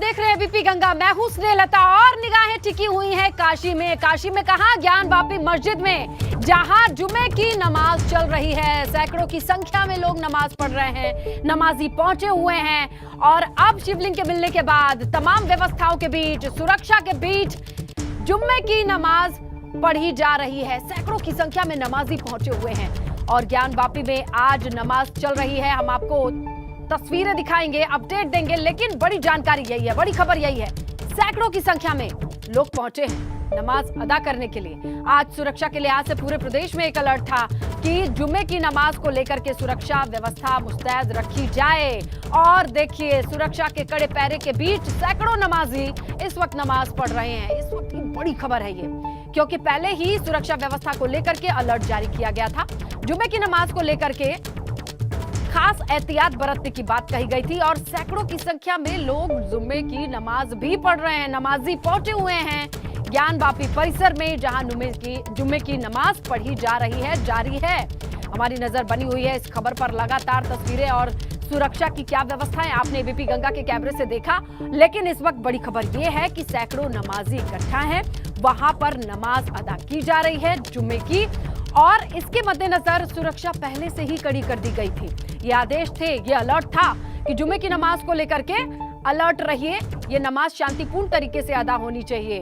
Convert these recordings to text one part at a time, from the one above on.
देख रहे हैं बीपी गंगा। मैं हूं स्नेहलता और निगाहें टिकी हुई हैं काशी में। काशी में कहां? ज्ञानवापी मस्जिद में, जहां जुमे की नमाज चल रही है। सैकड़ों की संख्या में लोग नमाज पढ़ रहे हैं, नमाजी पहुंचे हुए हैं। और अब शिवलिंग के मिलने के बाद तमाम व्यवस्थाओं के बीच, सुरक्षा के बीच जुम्मे की नमाज पढ़ी जा रही है। सैकड़ों की संख्या में नमाजी पहुंचे हुए हैं और ज्ञानवापी में आज नमाज चल रही है। हम आपको तस्वीरें दिखाएंगे, अपडेट देंगे, लेकिन बड़ी जानकारी यही है, बड़ी खबर यही है, सैकड़ों की संख्या में लोग पहुंचे हैं नमाज अदा करने के लिए। आज सुरक्षा के लिहाज से पूरे प्रदेश में एक अलर्ट था कि जुम्मे की नमाज को लेकर के सुरक्षा व्यवस्था मुस्तैद रखी जाए। और देखिए, सुरक्षा के कड़े पहरे के बीच सैकड़ों नमाजी इस वक्त नमाज पढ़ रहे हैं। इस वक्त की बड़ी खबर है ये, क्योंकि पहले ही सुरक्षा व्यवस्था को लेकर के अलर्ट जारी किया गया था। जुम्मे की नमाज को लेकर के खास एहतियात बरतने की बात कही गई थी और सैकड़ों की संख्या में लोग जुम्मे की नमाज भी पढ़ रहे हैं, नमाजी पहुंचे हुए हैं ज्ञानवापी परिसर में, जहां जुम्मे की नमाज पढ़ी जा रही है, जारी है। हमारी नजर बनी हुई है इस खबर पर, लगातार तस्वीरें और सुरक्षा की क्या व्यवस्थाएं आपने एबीपी गंगा के कैमरे से देखा। लेकिन इस वक्त बड़ी खबर यह है कि सैकड़ों नमाजी इकट्ठा हैं, वहां पर नमाज अदा की जा रही है जुम्मे की। और इसके मद्देनजर सुरक्षा पहले से ही कड़ी कर दी गई थी। ये आदेश थे, ये अलर्ट था कि जुम्मे की नमाज को लेकर के अलर्ट रहिए, ये नमाज शांतिपूर्ण तरीके से अदा होनी चाहिए।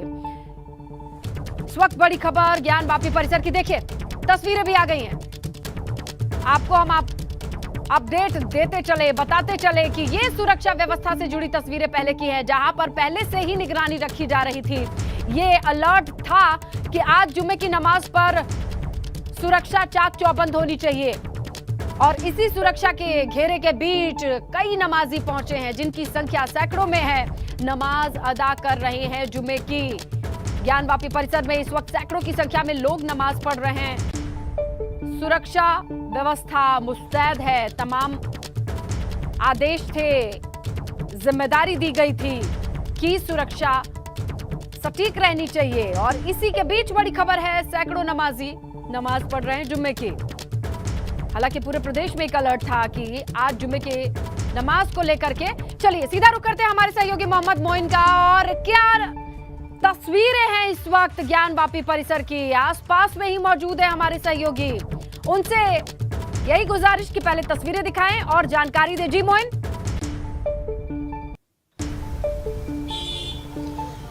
इस वक्त बड़ी खबर ज्ञानवापी परिसर की, देखिए तस्वीरें भी आ गई हैं। आपको हम अपडेट देते चले, बताते चले कि ये सुरक्षा व्यवस्था से जुड़ी तस्वीरें पहले की है, जहां पर पहले से ही निगरानी रखी जा रही थी। ये अलर्ट था कि आज जुम्मे की नमाज पर सुरक्षा चाक चौबंद होनी चाहिए। और इसी सुरक्षा के घेरे के बीच कई नमाजी पहुंचे हैं, जिनकी संख्या सैकड़ों में है, नमाज अदा कर रहे हैं जुम्मे की। ज्ञानवापी परिसर में इस वक्त सैकड़ों की संख्या में लोग नमाज पढ़ रहे हैं। सुरक्षा व्यवस्था मुस्तैद है, तमाम आदेश थे, जिम्मेदारी दी गई थी कि सुरक्षा सटीक रहनी चाहिए। और इसी के बीच बड़ी खबर है, सैकड़ों नमाजी नमाज पढ़ रहे हैं जुम्मे की। हालांकि पूरे प्रदेश में एक अलर्ट था कि आज जुम्मे के नमाज को लेकर के। चलिए सीधा रुख करते हैं हमारे सहयोगी मोहम्मद मोइन का। और क्या तस्वीरें हैं इस वक्त ज्ञानवापी परिसर की, आसपास में ही मौजूद है हमारे सहयोगी, उनसे यही गुजारिश कि पहले तस्वीरें दिखाएं और जानकारी दें। जी मोइन।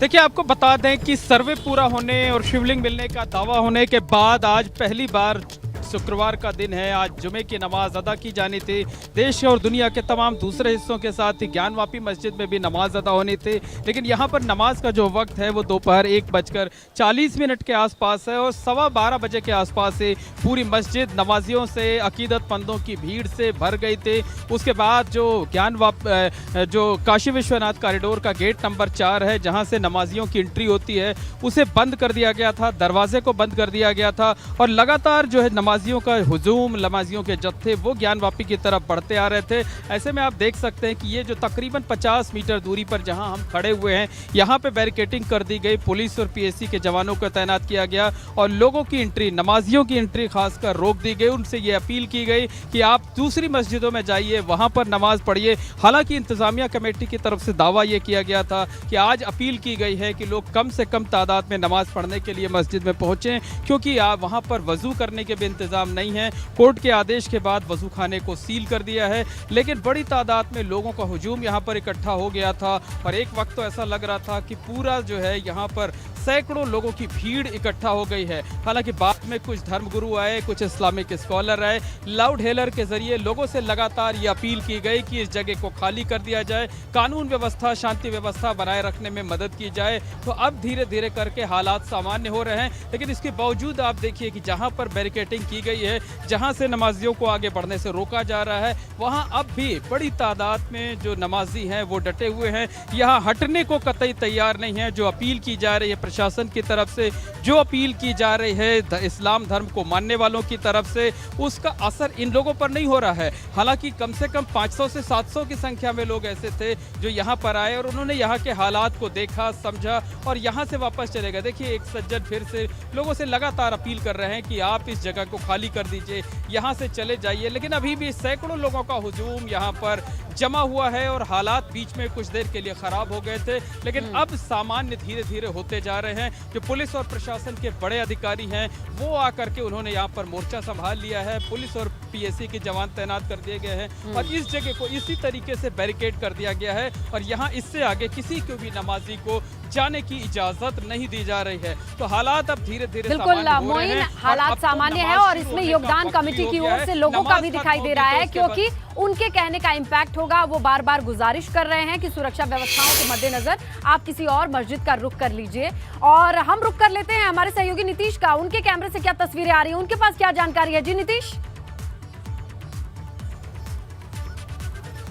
देखिए, आपको बता दें कि सर्वे पूरा होने और शिवलिंग मिलने का दावा होने के बाद आज पहली बार शुक्रवार का दिन है, आज जुमे की नमाज अदा की जानी थी। देश और दुनिया के तमाम दूसरे हिस्सों के साथ ही ज्ञानवापी मस्जिद में भी नमाज अदा होनी थी, लेकिन यहाँ पर नमाज का जो वक्त है वो दोपहर 1:40 के आसपास है और 12:15 बजे के आसपास से पूरी मस्जिद नमाजियों से, अकीदतमंदों की भीड़ से भर गई थी। उसके बाद जो काशी विश्वनाथ कॉरिडोर का गेट नंबर 4 है, जहाँ से नमाजियों की एंट्री होती है, उसे बंद कर दिया गया था, दरवाजे को बंद कर दिया गया था। और लगातार जो है नमाजियों का हुजूम, नमाजियों के जत्थे वो ज्ञानवापी की तरफ बढ़ते आ रहे थे। ऐसे में आप देख सकते हैं कि ये जो तकरीबन 50 मीटर दूरी पर जहां हम खड़े हुए हैं, यहाँ पे बैरिकेडिंग कर दी गई, पुलिस और पीएससी के जवानों को तैनात किया गया और लोगों की एंट्री, नमाजियों की एंट्री खासकर रोक दी गई। उनसे ये अपील की गई कि आप दूसरी मस्जिदों में जाइए, वहां पर नमाज पढ़िए। हालांकि इंतजामिया कमेटी की तरफ से दावा ये किया गया था कि आज अपील की गई है कि लोग कम से कम तादाद में नमाज पढ़ने के लिए मस्जिद में पहुंचे, क्योंकि वहां पर वजू करने के भी इंतजाम नहीं है। कोर्ट के आदेश के बाद वजू खाने को सील कर दिया है, लेकिन बड़ी तादाद में लोगों का हुजूम यहां पर इकट्ठा हो गया था और एक वक्त तो ऐसा लग रहा था कि पूरा जो है यहां पर सैकड़ों लोगों की भीड़ इकट्ठा हो गई है। हालांकि बाद में कुछ धर्मगुरु आए, कुछ इस्लामिक स्कॉलर आए, लाउड हेलर के जरिए लोगों से लगातार ये अपील की गई कि इस जगह को खाली कर दिया जाए, कानून व्यवस्था, शांति व्यवस्था बनाए रखने में मदद की जाए। तो अब धीरे धीरे करके हालात सामान्य हो रहे हैं, लेकिन इसके बावजूद आप देखिए कि जहां पर बैरिकेडिंग की गई है, जहां से नमाजियों को आगे बढ़ने से रोका जा रहा है, वहां अब भी बड़ी तादाद में जो नमाजी हैं वो डटे हुए हैं, यहां हटने को कतई तैयार नहीं है। जो अपील की जा रही है प्रशासन की तरफ से, जो अपील की जा रही है इस्लाम धर्म को मानने वालों की तरफ से, उसका असर इन लोगों पर नहीं हो रहा है। हालांकि कम से कम 500 से 700 की संख्या में लोग ऐसे थे जो यहाँ पर आए और उन्होंने यहाँ के हालात को देखा, समझा और यहाँ से वापस चले गए। देखिए, एक सज्जन फिर से लोगों से लगातार अपील कर रहे हैं कि आप इस जगह को खाली कर दीजिए, यहाँ से चले जाइए, लेकिन अभी भी सैकड़ों लोगों का हुजूम यहाँ पर जमा हुआ है और हालात बीच में कुछ देर के लिए खराब हो गए थे, लेकिन अब सामान्य धीरे धीरे होते जा रहे हैं। जो पुलिस और प्रशासन के बड़े अधिकारी हैं वो आकर के उन्होंने यहाँ पर मोर्चा संभाल लिया है। पुलिस और पीएसी के जवान तैनात कर दिए गए हैं और इस जगह को इसी तरीके से बैरिकेड कर दिया गया है और यहाँ इससे आगे किसी को भी नमाजी को जाने की इजाजत नहीं दी जा रही है। तो हालात अब धीरे धीरे बिल्कुल मोइन, हालात सामान्य है और इसमें योगदान कमेटी की ओर से लोगों का भी दिखाई दे रहा है, क्योंकि उनके कहने का इम्पैक्ट होगा। वो बार बार गुजारिश कर रहे हैं कि सुरक्षा व्यवस्थाओं के मद्देनजर आप किसी और मस्जिद का रुख कर लीजिए। और हम रुख कर लेते हैं हमारे सहयोगी नीतीश का, उनके कैमरे से क्या तस्वीरें आ रही हैं, उनके पास क्या जानकारी है। जी नीतीश।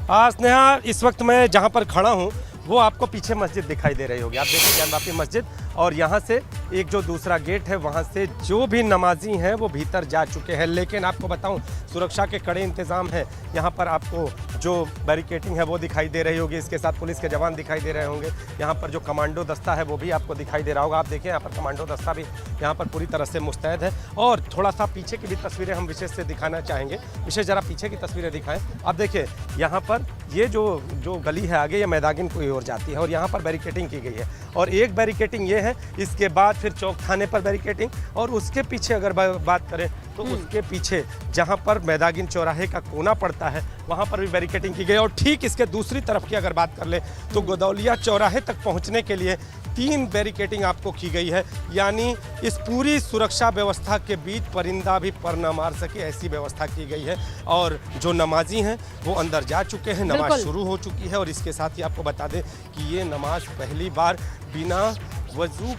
स्नेहा, इस वक्त मैं जहां पर खड़ा हूं वो आपको पीछे मस्जिद दिखाई दे रही होगी। आप देखिए ज्ञानवापी मस्जिद, और यहाँ से एक जो दूसरा गेट है वहाँ से जो भी नमाजी हैं वो भीतर जा चुके हैं। लेकिन आपको बताऊं, सुरक्षा के कड़े इंतजाम हैं। यहाँ पर आपको जो बैरिकेटिंग है वो दिखाई दे रही होगी, इसके साथ पुलिस के जवान दिखाई दे रहे होंगे। यहाँ पर जो कमांडो दस्ता है वो भी आपको दिखाई दे रहा होगा। आप देखिए यहाँ पर कमांडो दस्ता भी यहाँ पर पूरी तरह से मुस्तैद है। और थोड़ा सा पीछे की भी तस्वीरें हम विशेष से दिखाना चाहेंगे। विशेष ज़रा पीछे की तस्वीरें दिखाएँ। आप देखिए यहाँ पर ये जो गली है आगे, ये मैदागिन की ओर जाती है और यहाँ पर बैरिकेटिंग की गई है। और एक बैरिकेटिंग ये है, इसके बाद फिर चौक थाने पर बैरिकेटिंग, और उसके पीछे अगर बात करें तो उसके पीछे जहाँ पर मैदागिन चौराहे का कोना पड़ता है वहाँ पर भी बैरिकेटिंग की गई। और ठीक इसके दूसरी तरफ की अगर बात कर ले तो गोदौलिया चौराहे तक पहुँचने के लिए 3 बैरिकेटिंग आपको की गई है। यानी इस पूरी सुरक्षा व्यवस्था के बीच परिंदा भी पर न मार सके, ऐसी व्यवस्था की गई है। और जो नमाजी हैं वो अंदर जा चुके हैं, नमाज शुरू हो चुकी है। और इसके साथ ही आपको बता दें कि ये नमाज पहली बार बिना वजू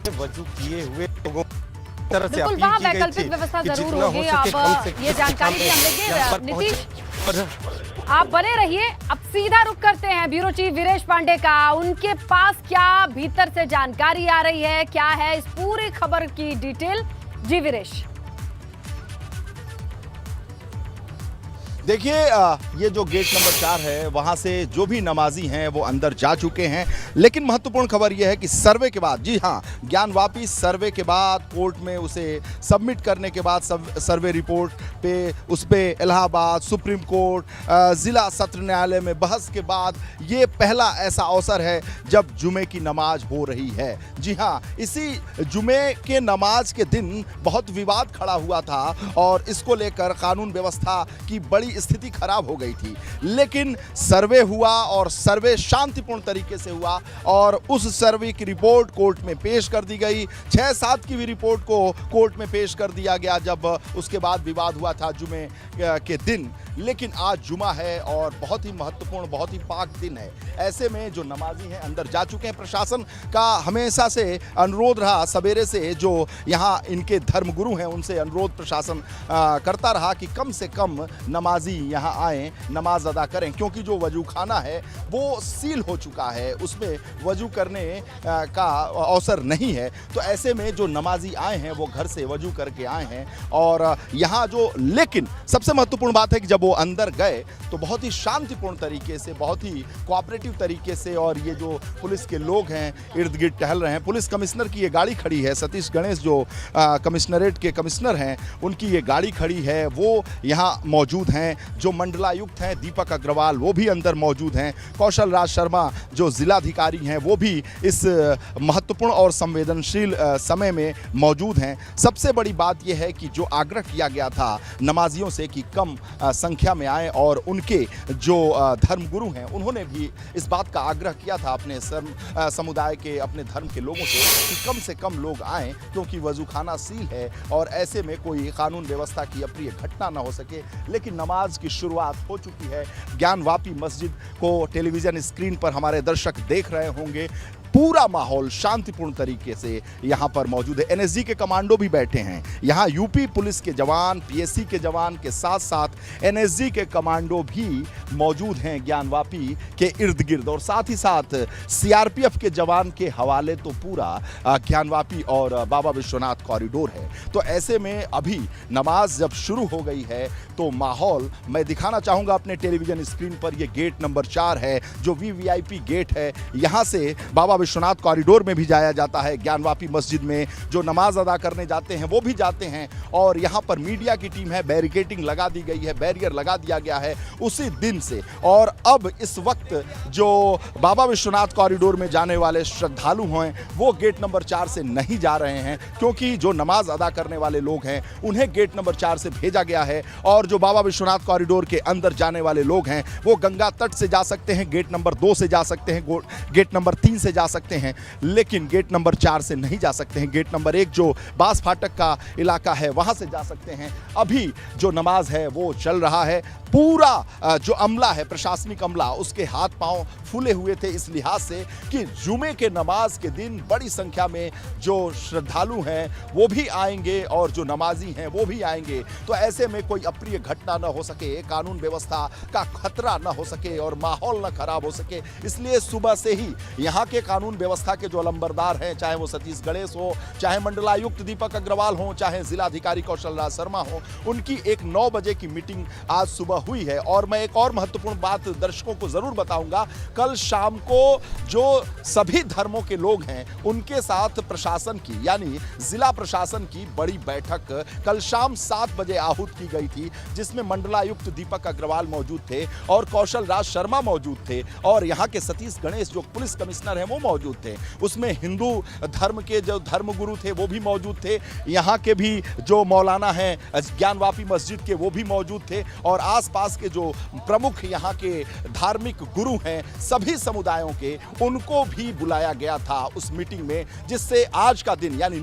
किए हुए लोगों तरह से अपील की गई थी कि जितना हो सके कम से ये जानकारी भी हम लेंगे। नीतीश, आप बने रहिए। अब सीधा रुख करते हैं ब्यूरो चीफ वीरेश पांडे का, उनके पास क्या भीतर से जानकारी आ रही है, क्या है इस पूरी खबर की डिटेल। जी वीरेश। देखिए, ये जो गेट नंबर 4 है वहाँ से जो भी नमाजी हैं वो अंदर जा चुके हैं। लेकिन महत्वपूर्ण खबर ये है कि सर्वे के बाद, जी हाँ, ज्ञानवापी सर्वे के बाद कोर्ट में उसे सबमिट करने के बाद सर्वे रिपोर्ट पे उस पर इलाहाबाद सुप्रीम कोर्ट, ज़िला सत्र न्यायालय में बहस के बाद ये पहला ऐसा अवसर है जब जुमे की नमाज हो रही है। जी हाँ, इसी जुमे के नमाज के दिन बहुत विवाद खड़ा हुआ था और इसको लेकर कानून व्यवस्था की बड़ी स्थिति खराब हो गई थी। लेकिन सर्वे हुआ और सर्वे शांतिपूर्ण तरीके से हुआ और उस सर्वे की रिपोर्ट कोर्ट में पेश कर दी गई। 6-7 की भी रिपोर्ट को कोर्ट में पेश कर दिया गया जब उसके बाद विवाद हुआ था जुमे के दिन। लेकिन आज जुमा है और बहुत ही महत्वपूर्ण, बहुत ही पाक दिन है। ऐसे में जो नमाजी हैं अंदर जा चुके हैं। प्रशासन का हमेशा से अनुरोध रहा, सवेरे से जो यहाँ इनके धर्मगुरु हैं उनसे अनुरोध प्रशासन करता रहा कि कम से कम नमाजी यहाँ आएँ, नमाज अदा करें, क्योंकि जो वजू खाना है वो सील हो चुका है, उसमें वजू करने का अवसर नहीं है। तो ऐसे में जो नमाजी आए हैं वो घर से वजू करके आए हैं। और यहाँ जो, लेकिन सबसे महत्वपूर्ण बात है कि जब वो अंदर गए तो बहुत ही शांतिपूर्ण तरीके से, बहुत ही कोऑपरेटिव तरीके से, और ये जो पुलिस के लोग हैं इर्द गिर्द टहल रहे हैं। पुलिस कमिश्नर की ये गाड़ी खड़ी है, सतीश गणेश जो कमिश्नरेट के कमिश्नर हैं उनकी ये गाड़ी खड़ी है, वो यहाँ मौजूद हैं। जो मंडलायुक्त हैं दीपक अग्रवाल वो भी अंदर मौजूद हैं। कौशल राज शर्मा जो जिलाधिकारी हैं वो भी इस महत्वपूर्ण और संवेदनशील समय में मौजूद हैं। सबसे बड़ी बात यह है कि जो आग्रह किया गया था नमाजियों से कि कम संख्या में आए, और उनके जो धर्मगुरु हैं उन्होंने भी इस बात का आग्रह किया था अपने समुदाय के, अपने धर्म के लोगों से कि कम लोग आएँ, क्योंकि वजूखाना सील है और ऐसे में कोई कानून व्यवस्था की अप्रिय घटना न हो सके। लेकिन नमाज की शुरुआत हो चुकी है। ज्ञानवापी मस्जिद को टेलीविजन स्क्रीन पर हमारे दर्शक देख रहे होंगे। पूरा माहौल शांतिपूर्ण तरीके से यहाँ पर मौजूद है। एनएसजी के कमांडो भी बैठे हैं यहाँ। यूपी पुलिस के जवान, पीएससी के जवान के साथ साथ एनएसजी के कमांडो भी मौजूद हैं ज्ञानवापी के इर्द गिर्द, और साथ ही साथ सीआरपीएफ के जवान के हवाले तो पूरा ज्ञानवापी और बाबा विश्वनाथ कॉरिडोर है। तो ऐसे में अभी नमाज जब शुरू हो गई है तो माहौल मैं दिखाना चाहूँगा अपने टेलीविजन स्क्रीन पर। ये गेट नंबर 4 है जो वीवीआईपी गेट है। यहाँ से बाबा विश्वनाथ कॉरिडोर में भी जाया जाता है। ज्ञानवापी मस्जिद में जो नमाज अदा करने जाते हैं वो भी जाते हैं और यहाँ पर मीडिया की टीम है, बैरिकेडिंग लगा दी गई है, बैरियर लगा दिया गया है उसी दिन से। और अब इस वक्त जो बाबा विश्वनाथ कॉरिडोर में जाने वाले श्रद्धालु हैं वो गेट नंबर 4 से नहीं जा रहे हैं, क्योंकि जो नमाज अदा करने वाले लोग हैं उन्हें गेट नंबर 4 से भेजा गया है और जो बाबा विश्वनाथ कॉरिडोर के अंदर जाने वाले लोग हैं वो गंगा तट से जा सकते हैं, गेट नंबर 2 से जा सकते हैं, गेट नंबर 3 से जा सकते हैं, लेकिन गेट नंबर 4 से नहीं जा सकते हैं। गेट नंबर 1 जो बास फाटक का इलाका है वहां से जा सकते हैं। अभी जो नमाज है वो चल रहा है। पूरा जो अमला है, प्रशासनिक अमला, उसके हाथ पांव फूले हुए थे इस लिहाज से कि जुमे के नमाज के दिन बड़ी संख्या में जो श्रद्धालु हैं वो भी आएंगे और जो नमाजी हैं वो भी आएंगे, तो ऐसे में कोई अप्रिय घटना न हो सके, कानून व्यवस्था का खतरा न हो सके और माहौल न खराब हो सके, इसलिए सुबह से ही यहाँ के कानून व्यवस्था के जो लंबरदार हैं, चाहे वो सतीश गणेश हो, चाहे मंडलायुक्त दीपक अग्रवाल हो, चाहे जिलाधिकारी कौशल राज शर्मा हो, उनकी एक 9 बजे की मीटिंग आज सुबह हुई है। और मैं एक और महत्वपूर्ण बात दर्शकों को जरूर बताऊंगा, कल शाम को जो सभी धर्मों के लोग हैं उनके साथ प्रशासन की यानी जिला प्रशासन की बड़ी बैठक कल शाम 7 बजे आहूत की गई थी, जिसमें मंडलायुक्त दीपक अग्रवाल मौजूद थे और कौशल राज शर्मा मौजूद थे और यहाँ के सतीश गणेश जो पुलिस कमिश्नर हैं वो मौजूद थे। उसमें हिंदू धर्म के जो धर्मगुरु थे वो भी मौजूद थे, यहाँ के भी जो मौलाना हैं ज्ञानवापी मस्जिद के वो भी मौजूद थे और आसपास के जो प्रमुख यहाँ के धार्मिक गुरु हैं सभी समुदायों के, उनको भी बुलाया गया था उस मीटिंग में, जिससे आज का दिन यानी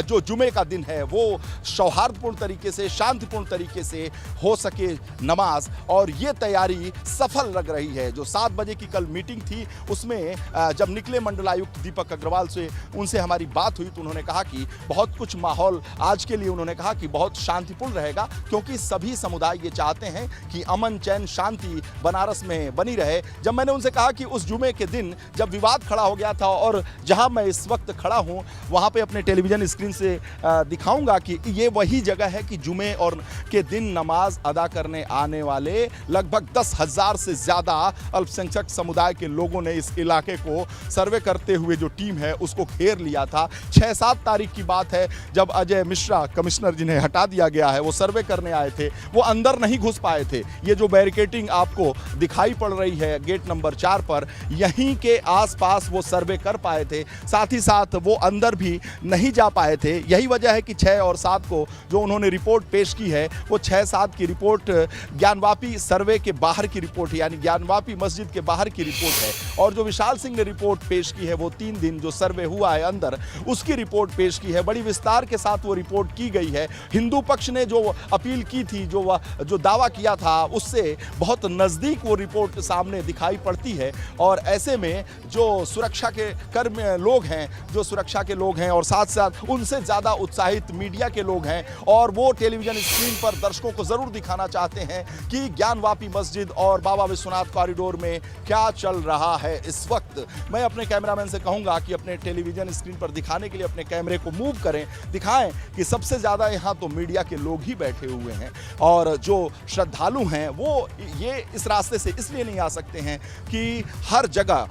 जो जुमे का दिन है वो सौहार्दपूर्ण तरीके से, शांतिपूर्ण तरीके से हो सके नमाज, और ये तैयारी सफल लग रही है। जो 7 बजे की कल मीटिंग थी उसमें जब निकले मंडलायुक्त दीपक अग्रवाल से उनसे हमारी बात हुई तो उन्होंने कहा कि बहुत कुछ माहौल आज के लिए उन्होंने कहा कि बहुत शांतिपूर्ण रहेगा, क्योंकि सभी समुदाय ये चाहते हैं कि अमन चैन शांति बनारस में बनी रहे। जब मैंने उनसे कहा कि उस जुमे के दिन जब विवाद खड़ा हो गया था और जहां मैं इस वक्त खड़ा हूं वहां पे अपने टेलीविजन स्क्रीन से दिखाऊंगा कि ये वही जगह है कि जुमे और के दिन नमाज अदा करने आने वाले लगभग 10,000 से ज़्यादा अल्पसंख्यक समुदाय के लोगों ने इस इलाके को सर्वे करते हुए जो टीम है उसको घेर लिया था। 6-7 तारीख की बात है जब अजय मिश्रा कमिश्नर जिन्हें हटा दिया गया है वो सर्वे करने आए थे, वो अंदर नहीं घुस पाए थे। ये जो बैरिकेडिंग आपको दिखाई पड़ रही है गेट नंबर 4 पर, यहीं के आसपास वो सर्वे कर पाए थे, साथ ही साथ वो अंदर भी नहीं जा पाए थे। यही वजह है कि 6 और 7 को जो उन्होंने रिपोर्ट पेश की है वो 6-7 की रिपोर्ट ज्ञानवापी सर्वे के बाहर की रिपोर्ट है, यानी ज्ञानवापी मस्जिद के बाहर की रिपोर्ट है। और जो विशाल सिंह ने रिपोर्ट पेश की है वो 3 दिन जो सर्वे हुआ है अंदर उसकी रिपोर्ट पेश की है, बड़ी विस्तार के साथ वो रिपोर्ट की गई है। हिंदू पक्ष ने जो अपील की थी, जो दावा किया था उससे बहुत नज़दीक वो रिपोर्ट सामने दिखाई पड़ती है। और ऐसे में जो सुरक्षा के कर्मी लोग हैं, जो सुरक्षा के लोग हैं और साथ साथ उनसे ज़्यादा उत्साहित मीडिया के लोग हैं और वो टेलीविज़न स्क्रीन पर दर्शकों को ज़रूर दिखाना चाहते हैं कि ज्ञानवापी मस्जिद और बाबा विश्वनाथ कॉरिडोर में क्या चल रहा है इस वक्त। मैं अपने कैमरामैन से कहूँगा कि अपने टेलीविज़न स्क्रीन पर दिखाने के लिए अपने कैमरे को मूव करें, दिखाएं कि सबसे ज़्यादा यहाँ तो मीडिया के लोग ही बैठे हुए हैं और जो श्रद्धालु हैं वो ये इस रास्ते से इसलिए नहीं आ सकते हैं कि हर जगह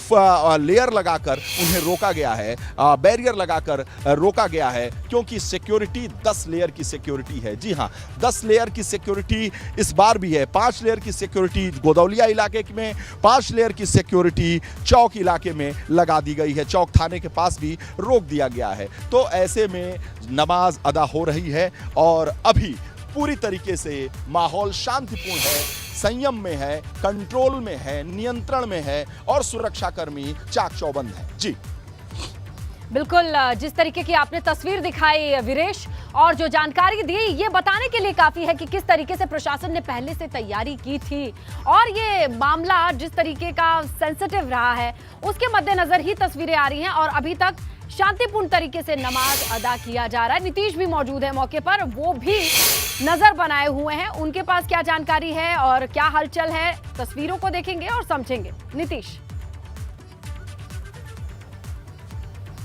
लेयर लगाकर उन्हें रोका गया है, बैरियर लगाकर रोका गया है, क्योंकि सिक्योरिटी 10 लेयर की सिक्योरिटी है। जी हाँ, 10 लेयर की सिक्योरिटी इस बार भी है। 5 लेयर की सिक्योरिटी गोदौलिया इलाके में, 5 लेयर की सिक्योरिटी चौक इलाके में लगा दी गई है, चौक थाने के पास भी रोक दिया गया है। तो ऐसे में नमाज अदा हो रही है और अभी पूरी तरीके से माहौल शांतिपूर्ण है, संयम में है, कंट्रोल में है, नियंत्रण में है और सुरक्षाकर्मी चाक चौबंद है। जी बिल्कुल, जिस तरीके की आपने तस्वीर दिखाई विरेश और जो जानकारी दी ये बताने के लिए काफी है कि किस तरीके से प्रशासन ने पहले से तैयारी की थी और ये मामला जिस तरीके का सेंसिटिव रहा है उसके मद्देनजर ही तस्वीरें आ रही हैं और अभी तक शांतिपूर्ण तरीके से नमाज अदा किया जा रहा है। नीतीश भी मौजूद है मौके पर, वो भी नजर बनाए हुए हैं, उनके पास क्या जानकारी है और क्या हलचल है तस्वीरों को देखेंगे और समझेंगे। नीतीश।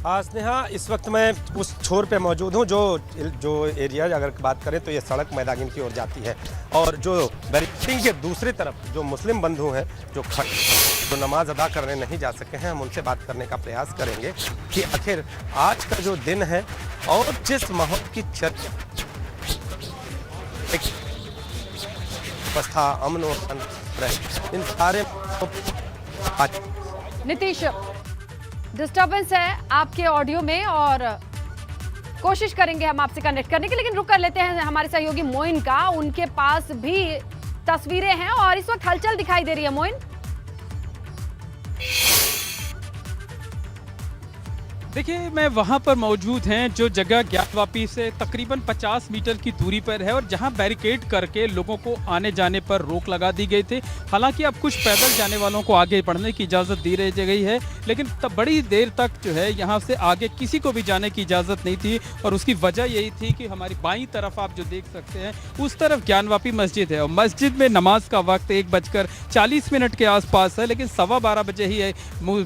स्नेहा, इस वक्त मैं उस छोर पे मौजूद हूँ जो एरिया अगर बात करें तो ये सड़क मैदान की ओर जाती है और जो बैरिकेडिंग के दूसरी तरफ जो मुस्लिम बंधु हैं जो जो नमाज अदा करने नहीं जा सके हैं, हम उनसे बात करने का प्रयास करेंगे कि आखिर आज का जो दिन है और जिस माहौल की चर्चा व्यवस्था, अमन और शांति, इन सारे नीतीश, डिस्टर्बेंस है आपके ऑडियो में और कोशिश करेंगे हम आपसे कनेक्ट करने की, लेकिन रुक कर लेते हैं हमारे सहयोगी मोइन का। उनके पास भी तस्वीरें हैं और इस वक्त हलचल दिखाई दे रही है। मोइन, देखिए, मैं वहां पर मौजूद हैं जो जगह ज्ञानवापी से तकरीबन 50 मीटर की दूरी पर है और जहां बैरिकेड करके लोगों को आने जाने पर रोक लगा दी गई थी। हालांकि अब कुछ पैदल जाने वालों को आगे बढ़ने की इजाज़त दी रही गई है, लेकिन तब बड़ी देर तक जो है यहां से आगे किसी को भी जाने की इजाज़त नहीं थी। और उसकी वजह यही थी कि हमारी बाईं तरफ आप जो देख सकते हैं उस तरफ ज्ञानवापी मस्जिद है और मस्जिद में नमाज का वक्त 1:40 के आसपास है, लेकिन 12:15 बजे ही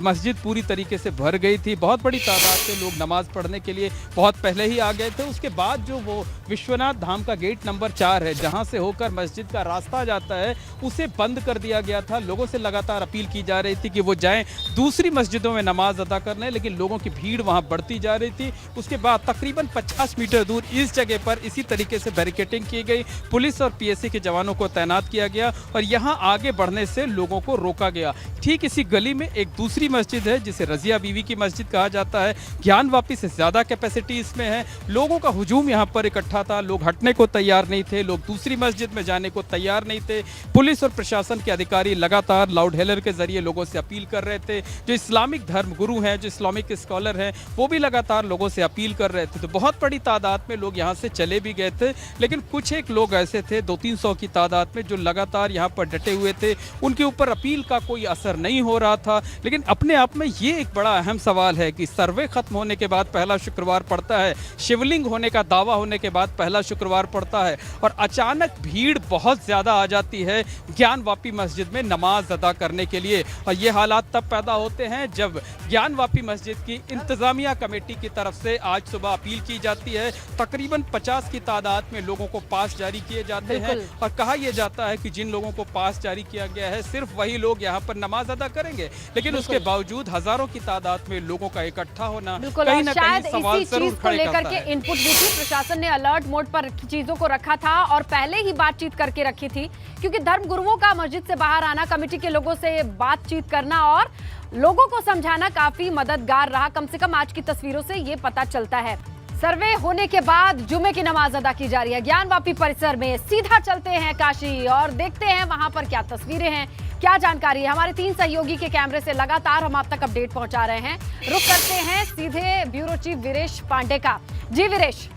मस्जिद पूरी तरीके से भर गई थी। बहुत बड़ी तादाद से लोग नमाज पढ़ने के लिए बहुत पहले ही आ गए थे। उसके बाद जो वो विश्वनाथ धाम का गेट नंबर 4 है, जहां से होकर मस्जिद का रास्ता जाता है, उसे बंद कर दिया गया था। लोगों से लगातार अपील की जा रही थी कि वो जाएं दूसरी मस्जिदों में नमाज अदा करने, लेकिन लोगों की भीड़ वहां बढ़ती जा रही थी। उसके बाद तकरीबन 50 मीटर दूर इस जगह पर इसी तरीके से बैरिकेडिंग की गई, पुलिस और पीएससी के जवानों को तैनात किया गया और यहाँ आगे बढ़ने से लोगों को रोका गया। ठीक इसी गली में एक दूसरी मस्जिद है जिसे रजिया बीवी की मस्जिद कहा जाता है। ज्ञानवापी से ज़्यादा कैपेसिटी इसमें है। लोगों का हुजूम यहाँ पर इकट्ठा था, लोग हटने को तैयार नहीं थे, लोग दूसरी मस्जिद में जाने को तैयार नहीं थे। पुलिस और प्रशासन के अधिकारी लगातार लाउड हेलर के जरिए लोगों से अपील कर रहे थे। जो इस्लामिक धर्म गुरु हैं, जो इस्लामिक स्कॉलर हैं, वो भी लगातार लोगों से अपील कर रहे थे। तो बहुत बड़ी तादाद में लोग यहाँ से चले भी गए थे, लेकिन कुछ एक लोग ऐसे थे 200-300 की तादाद में जो लगातार यहाँ पर डटे हुए थे। उनके ऊपर अपील का कोई असर नहीं हो रहा था। लेकिन अपने आप में ये एक बड़ा अहम सवाल है कि सर्वे खत्म होने के बाद पहला शुक्रवार पड़ता है, शिवलिंग होने का दावा होने के बाद पहला शुक्रवार पड़ता है और अचानक भीड़ बहुत ज़्यादा आ जाती है ज्ञानवापी मस्जिद में नमाज अदा करने के लिए। और ये हालात तब पैदा होते हैं जब ज्ञानवापी मस्जिद की इंतज़ामिया कमेटी की तरफ से आज सुबह अपील की जाती है। तकरीबन 50 की तादाद में लोगों को पास जारी किए जाते हैं और कहा यह जाता है कि जिन लोगों को पास जारी किया गया है सिर्फ वही लोग यहाँ पर नमाज अदा करेंगे। लेकिन उसके बावजूद हज़ारों की तादाद में लोगों का इकट्ठा होना कहीं ना कहीं सवाल इसी चीज को लेकर के इनपुट भी थी। प्रशासन ने अलर्ट मोड पर चीजों को रखा था और पहले ही बातचीत करके रखी थी, क्योंकि धर्म गुरुओं का मस्जिद से बाहर आना, कमेटी के लोगों से बातचीत करना और लोगों को समझाना काफी मददगार रहा। कम से कम आज की तस्वीरों से ये पता चलता है। सर्वे होने के बाद जुमे की नमाज अदा की जा रही है ज्ञानवापी परिसर में। सीधा चलते हैं काशी और देखते हैं वहां पर क्या तस्वीरें हैं, क्या जानकारी है। हमारे 3 सहयोगी के कैमरे से लगातार हम आप तक अपडेट पहुंचा रहे हैं। रुक करते हैं सीधे ब्यूरो चीफ वीरेश पांडे का। जी वीरेश,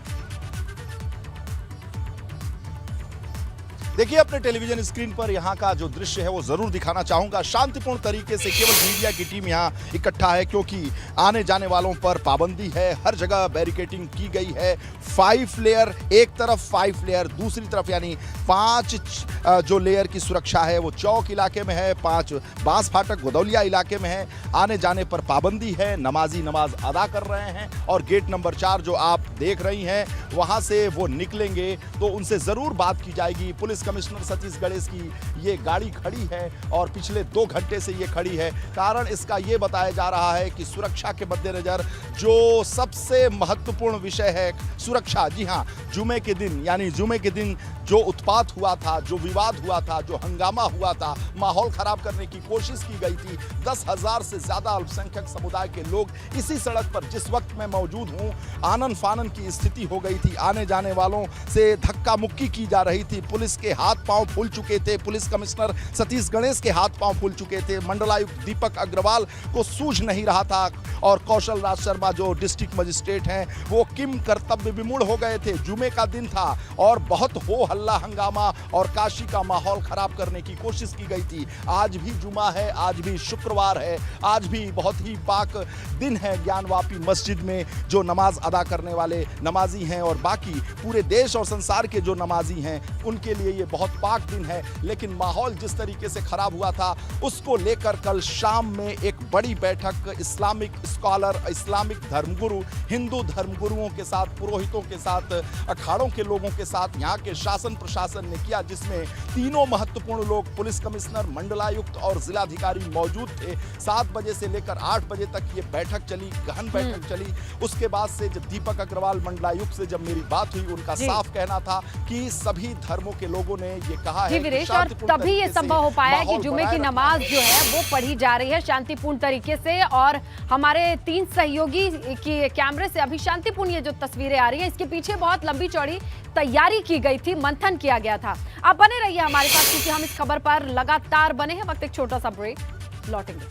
देखिए, अपने टेलीविजन स्क्रीन पर यहाँ का जो दृश्य है वो जरूर दिखाना चाहूंगा। शांतिपूर्ण तरीके से केवल मीडिया की टीम यहाँ इकट्ठा है, क्योंकि आने जाने वालों पर पाबंदी है। हर जगह बैरिकेडिंग की गई है। 5 लेयर एक तरफ, 5 लेयर दूसरी तरफ, यानी 5 जो लेयर की सुरक्षा है वो चौक इलाके में है, 5 बांस फाटक गोदौलिया इलाके में है। आने जाने पर पाबंदी है। नमाजी नमाज अदा कर रहे हैं और गेट नंबर 4 जो आप देख रही हैं वहाँ से वो निकलेंगे तो उनसे ज़रूर बात की जाएगी। पुलिस कमिश्नर सतीश गणेश की ये गाड़ी खड़ी है और पिछले 2 घंटे से ये खड़ी है। कारण इसका ये बताया जा रहा है कि सुरक्षा के मद्देनजर जो सबसे महत्वपूर्ण विषय है सुरक्षा। जी हाँ, जुमे के दिन, यानी जुमे के दिन जो उत्पात हुआ था, जो विवाद हुआ था, जो हंगामा हुआ था, माहौल खराब करने की कोशिश की गई थी। 10,000 से ज्यादा अल्पसंख्यक समुदाय के लोग इसी सड़क पर जिस वक्त मैं मौजूद हूँ, आनन फानन की स्थिति हो गई थी। आने जाने वालों से धक्का मुक्की की जा रही थी। पुलिस के हाथ पांव फूल चुके थे। पुलिस कमिश्नर सतीश गणेश के हाथ पांव फूल चुके थे। मंडलायुक्त दीपक अग्रवाल को सूझ नहीं रहा था और कौशल राज शर्मा जो डिस्ट्रिक्ट मजिस्ट्रेट हैं वो किम कर्तव्य विमूढ़ हो गए थे। जुमे का दिन था और बहुत हो हल्ला हंगामा और काशी का माहौल खराब करने की कोशिश की गई थी। आज भी जुमा है, आज भी शुक्रवार है, आज भी बहुत ही पाक दिन है ज्ञानवापी मस्जिद में। जो नमाज अदा करने वाले नमाजी हैं और बाकी पूरे देश और संसार के जो नमाजी हैं उनके लिए ये बहुत पाक दिन है। लेकिन माहौल जिस तरीके से खराब हुआ था उसको लेकर कल शाम में एक बड़ी बैठक इस्लामिक स्कॉलर, इस्लामिक धर्मगुरु, हिंदू धर्मगुरुओं के साथ, पुरोहितों के साथ, अखाड़ों के लोगों के साथ, यहाँ के शासन शासन प्रशासन ने किया, जिसमें तीनों महत्वपूर्ण लोग, पुलिस कमिश्नर, मंडलायुक्त और जिलाधिकारी मौजूद थे। 7 बजे से लेकर 8 बजे तक ये बैठक चली, गहन बैठक चली। उसके बाद से जब दीपक अग्रवाल मंडलायुक्त से जब मेरी बात हुई, उनका साफ कहना था कि सभी धर्मों के लोगों ने ये कहा है वीरेश, और तभी ये संभव हो पाया कि जुमे की नमाज जो है वो पढ़ी जा रही है शांतिपूर्ण तरीके से। और हमारे 3 सहयोगी की कैमरे से अभी शांतिपूर्ण ये जो तस्वीरें आ रही हैं, इसके पीछे बहुत लंबी चौड़ी तैयारी की गई थी, मंथन किया गया था। आप बने रहिए हमारे साथ, क्योंकि हम इस खबर पर लगातार बने हैं। वक्त एक छोटा सा ब्रेक, लौटेंगे।